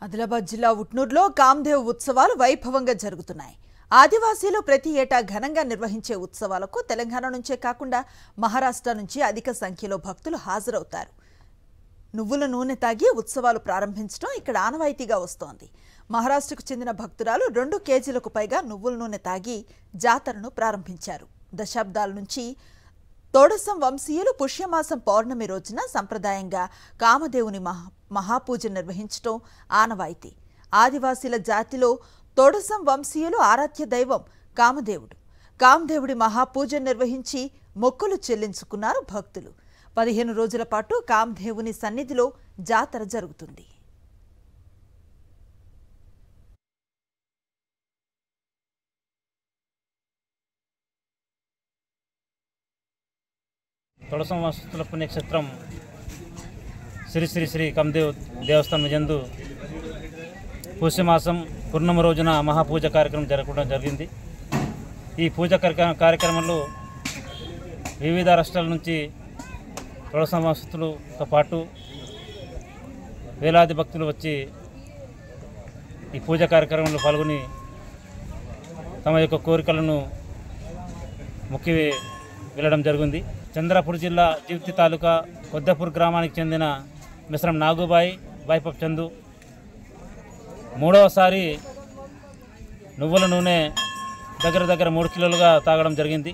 ఆదిలాబాద్ జిల్లా ఉట్నూరులో కామ్దేవ్ ఉత్సవాలు వైభవంగా జరుగుతున్నాయి. ఆదివాసీలు ప్రతి ఏటా ఘనంగా నిర్వహించే ఉత్సవాలకు తెలంగాణ నుంచే కాకుండా మహారాష్ట్ర నుంచి అధిక సంఖ్యలో భక్తులు హాజరవుతారు. నువ్వుల నూనె తాగి ఉత్సవాలు ప్రారంభించడం ఇక్కడ ఆనవాయితీగా వస్తోంది. మహారాష్ట్రకు చెందిన భక్తురాలు 2 కేజీలకు పైగా నువ్వుల నూనె తాగి జాతరను ప్రారంభించారు. దశాబ్దాల నుంచి తోడసం వంశీయులు పుష్యమాసం పౌర్ణమి రోజున సంప్రదాయంగా కామదేవుని మహాపూజ నిర్వహించడం ఆనవాయితీ. ఆదివాసీల జాతిలో తోడసం వంశీయులు ఆరాధ్య దైవం కామదేవుడు. కామదేవుడి మహాపూజ నిర్వహించి మొక్కులు చెల్లించుకున్నారు భక్తులు. 15 రోజుల పాటు కామదేవుని సన్నిధిలో జాతర జరుగుతుంది. తొడసం వంశస్థుల పుణ్యక్షేత్రం శ్రీ శ్రీ శ్రీ కామదేవ్ దేవస్థానం యందు పుష్యమాసం పూర్ణిమ రోజున మహాపూజ కార్యక్రమం జరగడం జరిగింది. ఈ పూజ కార్యక్రమంలో వివిధ రాష్ట్రాల నుంచి తొడసం వంశస్థులతో పాటు వేలాది భక్తులు వచ్చి ఈ పూజ కార్యక్రమంలో పాల్గొని తమ యొక్క కోరికలను మొక్కి వెళ్ళడం జరిగింది. చంద్రపూర్ జిల్లా జీవితి తాలూకా కొద్దపూర్ గ్రామానికి చెందిన మిశ్రం నాగుబాయి బాయిపప్ చందు 3వసారి నువ్వుల నూనె దగ్గర 3 కిలోలుగా తాగడం జరిగింది.